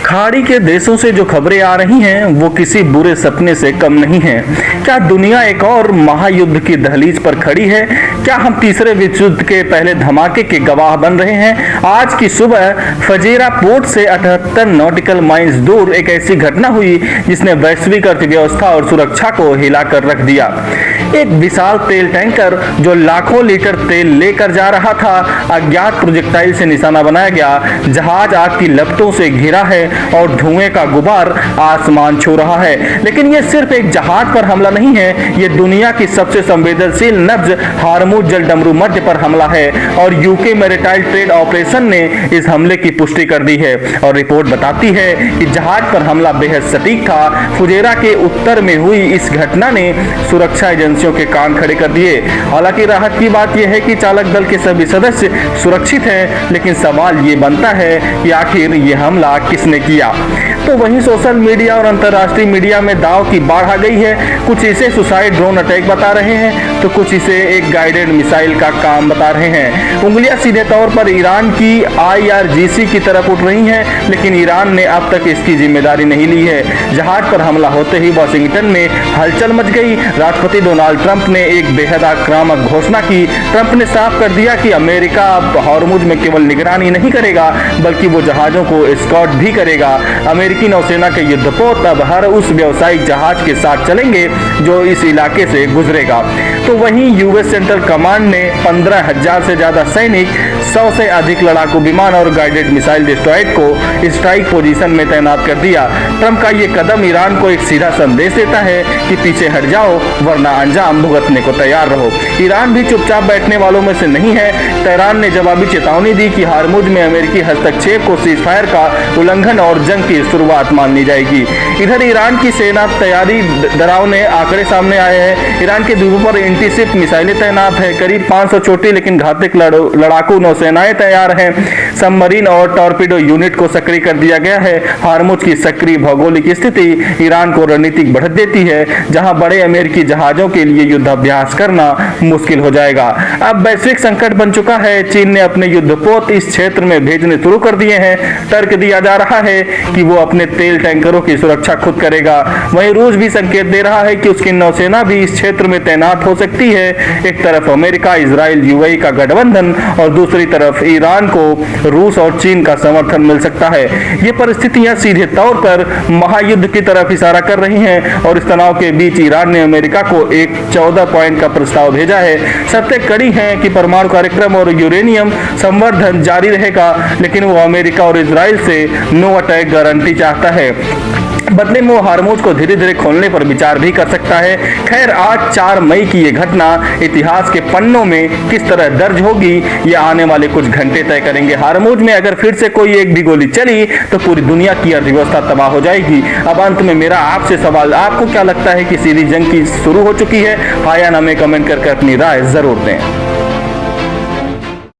खाड़ी के देशों से जो खबरें आ रही हैं वो किसी बुरे सपने से कम नहीं हैं। क्या दुनिया एक और महायुद्ध की दहलीज पर खड़ी है? क्या हम तीसरे विश्व युद्ध के पहले धमाके के गवाह बन रहे हैं? आज की सुबह फजेरा पोर्ट से 78 नॉटिकल माइल्स दूर एक ऐसी घटना हुई जिसने वैश्विक अर्थव्यवस्था और सुरक्षा को हिलाकर रख दिया। एक विशाल तेल टैंकर जो लाखों लीटर तेल लेकर जा रहा था, अज्ञात प्रोजेक्टाइल से निशाना बनाया गया। जहाज आग की लपटों से घिरा है और धुएं का गुबार आसमान छू रहा है। लेकिन यह सिर्फ एक जहाज पर हमला नहीं है, यह दुनिया की सबसे संवेदनशील नब्ज हार्मुज जलडमरू मध्य पर हमला है और यूके मैरिटाइम ट्रेड ऑपरेशन ने इस हमले की पुष्टि कर दी है। और रिपोर्ट बताती है कि जहाज पर हमला बेहद सटीक था। फुजेरा के उत्तर में हुई इस घटना ने सुरक्षा एजेंसियों के कान खड़े कर दिए। हालांकि राहत की बात यह है कि चालक दल के सभी सदस्य सुरक्षित हैं, लेकिन सवाल ये बनता है कि आखिर ये हमला किसने किया। तो वहीं सोशल मीडिया और अंतर्राष्ट्रीय मीडिया में दाव की बाढ़ आ गई है। कुछ इसे सुसाइड ड्रोन अटैक बता रहे हैं तो कुछ इसे एक गाइडेड मिसाइल का काम बता रहे हैं। उंगलियां सीधे तौर पर ईरान की IRGC की तरफ उठ रही हैं, लेकिन ईरान ने अब तक इसकी जिम्मेदारी नहीं ली है। जहाज पर हमला होते ही वाशिंगटन में हलचल मच गई। राष्ट्रपति डोनाल्ड ट्रंप ने एक बेहद आक्रामक घोषणा की। ट्रंप ने साफ कर दिया कि अमेरिका अब हॉर्मुज में केवल निगरानी नहीं करेगा, बल्कि वो जहाजों को एस्कॉर्ट भी करेगा। अमेरिकी नौसेना के युद्धपोत अब हर उस व्यावसायिक जहाज के साथ चलेंगे जो इस इलाके से गुजरेगा। तो वहीं यूएस सेंट्रल कमांड ने 15,000 से ज्यादा सैनिक, 100 से अधिक लड़ाकू विमान और गाइडेड मिसाइल डिस्ट्रॉयर को स्ट्राइक पोजीशन में तैनात कर दिया। ट्रंप का ये कदम ईरान को एक सीधा संदेश देता है कि पीछे हट जाओ, वरना अंजाम भुगतने को तैयार रहो। ईरान भी चुपचाप बैठने वालों में से नहीं है। तेहरान ने जवाबी चेतावनी दी कि हार्मुज में अमेरिकी हस्तक्षेप को सीजफायर का उल्लंघन और जंग की शुरुआत मान ली जाएगी। इधर ईरान की सेना तैयारी डरावने आंकड़े सामने आए हैं। ईरान के द्वीपों पर एंटीशिप मिसाइलें तैनात है। करीब 500 छोटी लेकिन घातक लड़ाकू नौसेनाएं तैयार हैं। सबमरीन और टॉर्पीडो यूनिट को सक्रिय कर दिया गया है। हार्मुज की सक्रिय भौगोलिक स्थिति ईरान को रणनीतिक बढ़त देती है, जहां बड़े अमेरिकी जहाजों के लिए युद्धाभ्यास करना मुश्किल हो जाएगा। अब वैश्विक संकट बन चुका है। चीन ने अपने युद्धपोत इस क्षेत्र में भेजने शुरू कर दिए हैं। तर्क दिया जा रहा है कि वो अपने तेल टैंकरों की सुरक्षा खुद करेगा। वहीं रूस भी संकेत दे रहा है कि उसकी नौसेना भी इस क्षेत्र में तैनात हो सकती है। एक तरफ अमेरिका, इजराइल, UAE का गठबंधन और दूसरी तरफ ईरान को रूस और चीन का समर्थन मिल सकता है। ये परिस्थितियां सीधे तौर पर महायुद्ध की तरफ इशारा कर रही हैं और इस तनाव के बीच ईरान ने अमेरिका को एक 14 पॉइंट का प्रस्ताव भेजा है। शर्तें कड़ी हैं कि परमाणु कार्यक्रम और यूरेनियम संवर्धन जारी रहेगा, लेकिन वो अमेरिका और इजराइल से नो अटैक गारंटी चाहता है। बदले में वो हार्मुज को धीरे धीरे खोलने पर विचार भी कर सकता है। खैर, आज 4 मई की ये घटना इतिहास के पन्नों में किस तरह दर्ज होगी, ये आने वाले कुछ घंटे तय करेंगे। हार्मुज में अगर फिर से कोई एक भी गोली चली तो पूरी दुनिया की अर्थव्यवस्था तबाह हो जाएगी। अब अंत में मेरा आपसे सवाल, आपको क्या लगता है कि सीधी जंग की शुरू हो चुकी है? हाँ या ना में कमेंट करके अपनी राय जरूर दें।